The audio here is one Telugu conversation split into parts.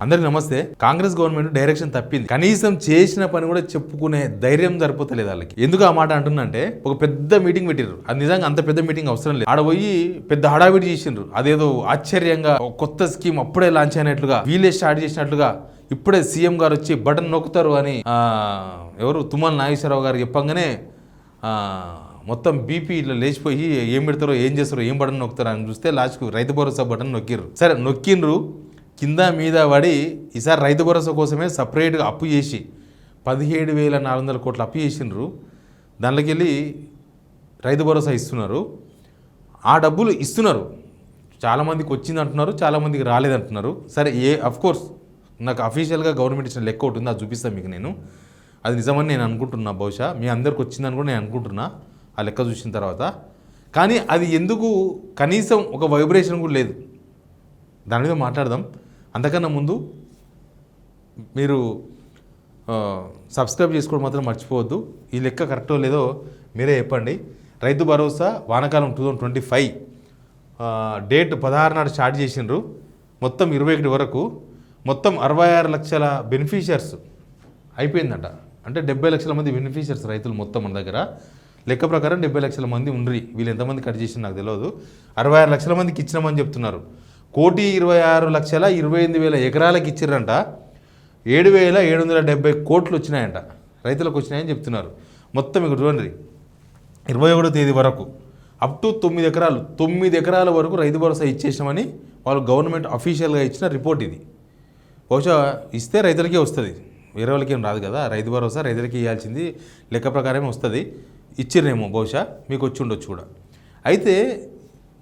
అందరికి నమస్తే. కాంగ్రెస్ గవర్నమెంట్ డైరెక్షన్ తప్పింది. కనీసం చేసిన పని కూడా చెప్పుకునే ధైర్యం సరిపోతలేదు వాళ్ళకి. ఎందుకు ఆ మాట అంటున్నంటే, ఒక పెద్ద మీటింగ్ పెట్టిర్రు. అది నిజంగా అంత పెద్ద మీటింగ్ అవసరం లేదు. ఆడ పోయి పెద్ద హడావిడి చేసిండ్రు. అదేదో ఆశ్చర్యంగా కొత్త స్కీమ్ అప్పుడే లాంచ్ అయినట్లుగా, వీళ్ళే స్టార్ట్ చేసినట్లుగా, ఇప్పుడే సీఎం గారు వచ్చి బటన్ నొక్కుతారు అని ఎవరు తుమ్మల నాగేశ్వరరావు గారు చెప్పంగానే మొత్తం బీపీ ఇట్లా లేచిపోయి ఏం పెడతారో ఏం చేస్తారో ఏం బటన్ నొక్కుతారో అని చూస్తే లాస్ట్కు రైతు భరోసా బటన్ నొక్కిర్రు. సరే నొక్కిండ్రు, కింద మీద పడి ఈసారి రైతు భరోసా కోసమే సపరేట్గా అప్పు చేసి 17,400 కోట్లు అప్పు చేసిండ్రు. దాంట్లోకి వెళ్ళి రైతు భరోసా ఇస్తున్నారు. ఆ డబ్బులు ఇస్తున్నారు, చాలామందికి వచ్చింది అంటున్నారు, చాలామందికి రాలేదంటున్నారు. సరే అఫ్కోర్స్ నాకు అఫీషియల్గా గవర్నమెంట్ ఇచ్చిన లెక్క ఒకటి ఉంది, అది చూపిస్తాను మీకు. నేను అది నిజమని నేను అనుకుంటున్నా. బహుశా మీ అందరికి వచ్చిందని కూడా నేను అనుకుంటున్నా ఆ లెక్క చూసిన తర్వాత. కానీ అది ఎందుకు కనీసం ఒక వైబ్రేషన్ కూడా లేదు, దాని మీద మాట్లాడదాం. అంతకన్నా ముందు మీరు సబ్స్క్రైబ్ చేసుకోవడం మాత్రం మర్చిపోవద్దు. ఈ లెక్క కరెక్టో లేదో మీరే చెప్పండి. రైతు భరోసా వానాకాలం 2025 డేట్ 16 నాడు స్టార్ట్ చేసిండ్రు. మొత్తం 21 వరకు మొత్తం 66 లక్షల బెనిఫిషియర్స్ అయిపోయిందట. అంటే 70 లక్షల మంది బెనిఫిషియర్స్ రైతులు మొత్తం మన దగ్గర లెక్క ప్రకారం 70 లక్షల మంది ఉండ్రి. వీళ్ళు ఎంతమంది కట్ చేసిన నాకు తెలియదు. 66 లక్షల మందికి ఇచ్చినామని చెప్తున్నారు. 1,26,28,000 ఎకరాలకు ఇచ్చిర్రంట. 7,770 కోట్లు వచ్చినాయంట, రైతులకు వచ్చినాయని చెప్తున్నారు. మొత్తం ఇక్కడ చూడండి, 21వ తేదీ వరకు అప్ టు 9 ఎకరాలు, 9 ఎకరాల వరకు రైతు భరోసా ఇచ్చేసామని వాళ్ళు గవర్నమెంట్ అఫీషియల్గా ఇచ్చిన రిపోర్ట్ ఇది. బహుశా ఇస్తే రైతులకే వస్తుంది, వేరే వాళ్ళకి ఏం రాదు కదా. రైతు భరోసా రైతులకి ఇవ్వాల్సింది లెక్క ప్రకారమే వస్తుంది. ఇచ్చిర్రేమో, బహుశా మీకు వచ్చి ఉండొచ్చు కూడా. అయితే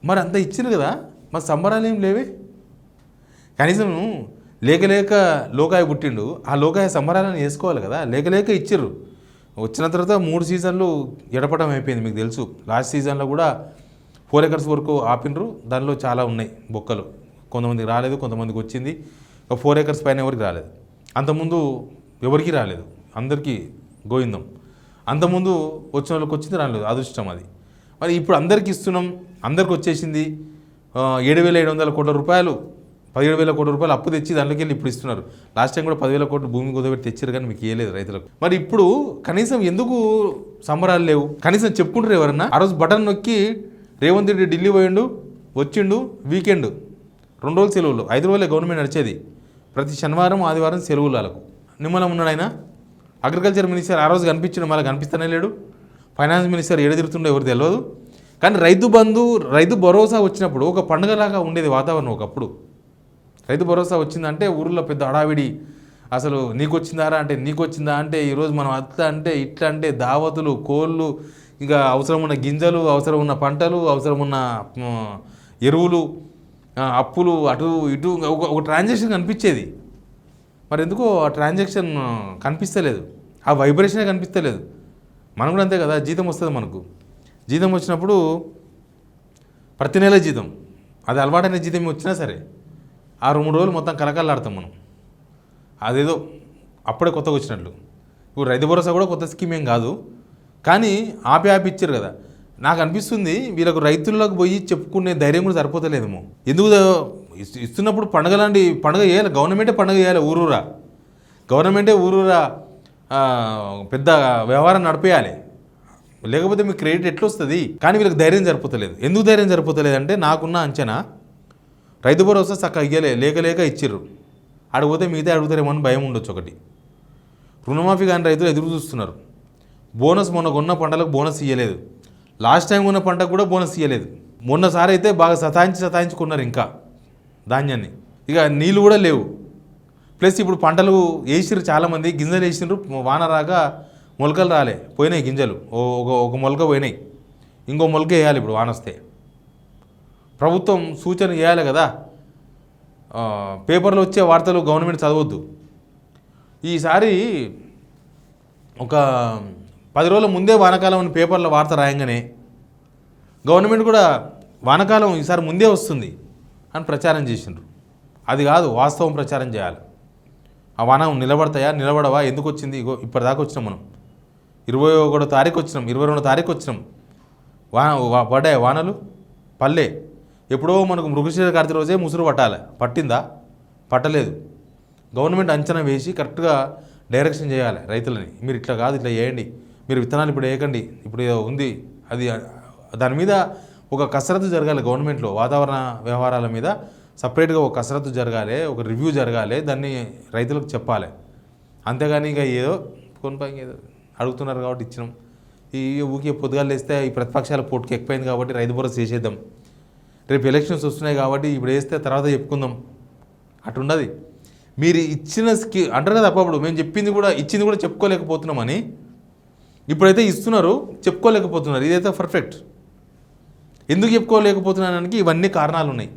మరి అంత ఇచ్చింది కదా, మరి సంబరాలు ఏం లేవే. కనీసం లేక లోకాయ పుట్టిండు, ఆ లోకాయ సంబరాలను వేసుకోవాలి కదా. లేక ఇచ్చిర్రు. వచ్చిన తర్వాత 3 సీజన్లు ఎడపడం అయిపోయింది, మీకు తెలుసు. లాస్ట్ సీజన్లో కూడా 4 ఎకర్స్ వరకు ఆపినరు. దానిలో చాలా ఉన్నాయి బొక్కలు, కొంతమందికి రాలేదు, కొంతమందికి వచ్చింది. 4 ఎకర్స్ పైన ఎవరికి రాలేదు. అంతకుముందు ఎవరికి రాలేదు, అందరికీ గోవిందం. అంతకుముందు వచ్చిన వాళ్ళకి వచ్చింది, రాలేదు, అదృష్టం అది. మరి ఇప్పుడు అందరికీ ఇస్తున్నాం, అందరికి వచ్చేసింది. 7,700 కోట్ల రూపాయలు, 17,000 కోట్ల రూపాయలు అప్పు తెచ్చి దాంట్లోకి వెళ్ళి ఇప్పుడు ఇస్తున్నారు. లాస్ట్ టైం కూడా 10,000 కోట్లు భూమి కుదబెట్టి తెచ్చారు, కానీ మీకు ఇవ్వలేదు రైతులకు. మరి ఇప్పుడు కనీసం ఎందుకు సంబరాలు లేవు? కనీసం చెప్పుకుంటారు ఎవరన్నా? ఆ రోజు బటన్ నొక్కి రేవంత్ రెడ్డి ఢిల్లీ పోయిండు, వచ్చిండు, వీకెండ్ 2 రోజులు సెలవులు. 5 రోజులే గవర్నమెంట్ నడిచేది, ప్రతి శనివారం ఆదివారం సెలవులు వాళ్ళకు. నిమ్మలం ఉన్నాడు ఆయన. అగ్రికల్చర్ మినిస్టర్ ఆ రోజు కనిపించిండు, మళ్ళీ కనిపిస్తూనే లేడు. ఫైనాన్స్ మినిస్టర్ ఏడ తిరుగుతుండో ఎవరు తెలియదు. కానీ రైతు బంధు, రైతు భరోసా వచ్చినప్పుడు ఒక పండుగలాగా ఉండేది వాతావరణం ఒకప్పుడు. రైతు భరోసా వచ్చిందంటే ఊరిలో పెద్ద హడావిడి. అసలు నీకు వచ్చిందారా అంటే నీకు వచ్చిందా అంటే, ఈరోజు మనం అట్లా అంటే ఇట్లా అంటే దావతులు, కోళ్ళు, ఇంకా అవసరం ఉన్న గింజలు, అవసరం ఉన్న పంటలు, అవసరం ఉన్న ఎరువులు, అప్పులు, అటు ఇటు ఒక ట్రాన్సాక్షన్ కనిపించేది. మరి ఎందుకో ఆ ట్రాన్సాక్షన్ కనిపిస్తలేదు, ఆ వైబ్రేషనే కనిపిస్తలేదు. మనం కూడా అంతే కదా, జీతం వస్తుంది మనకు. జీతం వచ్చినప్పుడు ప్రతి నెల జీతం, అది అలవాటైన జీతం వచ్చినా సరే ఆ 2-3 రోజులు మొత్తం కలకల్లాడతాం మనం, అదేదో అప్పుడే కొత్తగా వచ్చినట్లు. ఇప్పుడు రైతు భరోసా కూడా కొత్త స్కీమ్ ఏం కాదు, కానీ ఆపి ఇచ్చారు కదా. నాకు అనిపిస్తుంది వీళ్ళకు రైతులకు పోయి చెప్పుకునే ధైర్యం కూడా సరిపోతలేదేమో. ఎందుకు ఇస్తున్నప్పుడు పండుగ చేయాలి, గవర్నమెంటే పండుగ చేయాలి. ఊరూరా గవర్నమెంటే ఊరూరా పెద్ద వ్యవహారం నడిపేయాలి, లేకపోతే మీకు క్రెడిట్ ఎట్లా వస్తుంది? కానీ వీళ్ళకి ధైర్యం సరిపోతలేదు. ఎందుకు ధైర్యం సరిపోతలేదు అంటే, నాకున్న అంచనా రైతు భరోసా చక్కగా ఇయ్యలే, లేక ఇచ్చిర్రు. అడిగిపోతే మిగతా అడుగుతారేమో అని భయం ఉండొచ్చు ఒకటి. రుణమాఫీ కానీ రైతులు ఎదురు చూస్తున్నారు. బోనస్ మొన్న కొన్న పంటలకు బోనస్ ఇవ్వలేదు, లాస్ట్ టైం ఉన్న పంటకు కూడా బోనస్ ఇవ్వలేదు. మొన్నసారి అయితే బాగా సతాయించుకున్నారు ఇంకా ధాన్యాన్ని. ఇక నీళ్ళు కూడా లేవు. ప్లస్ ఇప్పుడు పంటలు వేసిర్రు, చాలామంది గింజలు వేసిర్రు, వాన రాక మొలకలు రాలే, పోయినాయి గింజలు. ఒక మొలక పోయినాయి, ఇంకో మొలక వేయాలి ఇప్పుడు వాన వస్తే. ప్రభుత్వం సూచన చేయాలి కదా. పేపర్లో వచ్చే వార్తలు గవర్నమెంట్ చదవద్దు. ఈసారి ఒక 10 రోజుల ముందే వానాకాలం అని పేపర్లో వార్త రాయంగానే గవర్నమెంట్ కూడా వానాకాలం ఈసారి ముందే వస్తుంది అని ప్రచారం చేసిండ్రు. అది కాదు, వాస్తవం ప్రచారం చేయాలి. ఆ వాన నిలబడతాయా, నిలబడవా, ఎందుకు వచ్చింది? ఇప్పటిదాకా వచ్చినాం మనం, 21వ తారీఖు వచ్చినాం, 22వ తారీఖు వచ్చినాం. పడ్డాయి వానలు? పల్లె. ఎప్పుడో మనకు మృగశిర కార్తీ రోజే ముసురు పట్టాలి, పట్టిందా? పట్టలేదు. గవర్నమెంట్ అంచనా వేసి కరెక్ట్గా డైరెక్షన్ చేయాలి రైతులని. మీరు ఇట్లా కాదు, ఇట్లా చేయండి, మీరు విత్తనాలు ఇప్పుడు వేయకండి, ఇప్పుడు ఏదో ఉంది అది, దాని మీద ఒక కసరత్తు జరగాలి గవర్నమెంట్లో. వాతావరణ వ్యవహారాల మీద సపరేట్గా ఒక కసరత్తు జరగాలి, ఒక రివ్యూ జరగాలి, దాన్ని రైతులకు చెప్పాలి. అంతేగాని ఇక ఏదో కొనిపోయి ఏదో అడుగుతున్నారు కాబట్టి ఇచ్చినాం, ఈ ఊకే పొద్దుగాలు వేస్తే ఈ ప్రతిపక్షాల పోటుకి ఎక్కువైంది కాబట్టి రైతు భరోసా చేసేద్దాం, రేపు ఎలక్షన్స్ వస్తున్నాయి కాబట్టి ఇప్పుడు వేస్తే తర్వాత చెప్పుకుందాం అటుండదు. మీరు ఇచ్చిన అంటారు కదా అప్పుడు మేము చెప్పింది కూడా ఇచ్చింది కూడా చెప్పుకోలేకపోతున్నామని, ఇప్పుడైతే ఇస్తున్నారు చెప్పుకోలేకపోతున్నారు. ఇదైతే పర్ఫెక్ట్. ఎందుకు చెప్పుకోలేకపోతున్నానికి ఇవన్నీ కారణాలు ఉన్నాయి.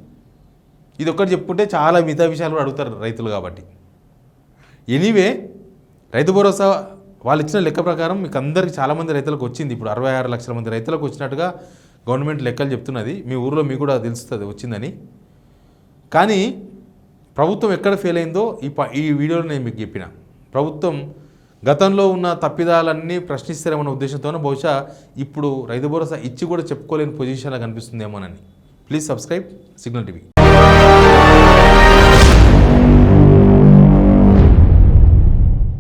ఇది ఒక్కటి చెప్పుకుంటే చాలా మిగతా విషయాలు కూడా అడుగుతారు రైతులు కాబట్టి. ఎనీవే, రైతు భరోసా వాళ్ళు ఇచ్చిన లెక్క ప్రకారం మీకు అందరికీ చాలామంది రైతులకు వచ్చింది. ఇప్పుడు 66 లక్షల మంది రైతులకు వచ్చినట్టుగా గవర్నమెంట్ లెక్కలు చెప్తున్నది. మీ ఊరిలో మీకు కూడా తెలుస్తుంది వచ్చిందని. కానీ ప్రభుత్వం ఎక్కడ ఫెయిల్ అయిందో ఈ వీడియోలో నేను మీకు చెప్పిన. ప్రభుత్వం గతంలో ఉన్న తప్పిదాలన్నీ ప్రశ్నిస్తారేమన్న ఉద్దేశంతోనే బహుశా ఇప్పుడు రైతు భరోసా ఇచ్చి కూడా చెప్పుకోలేని పొజిషన్లో కనిపిస్తుందేమోనని. Please subscribe signal TV.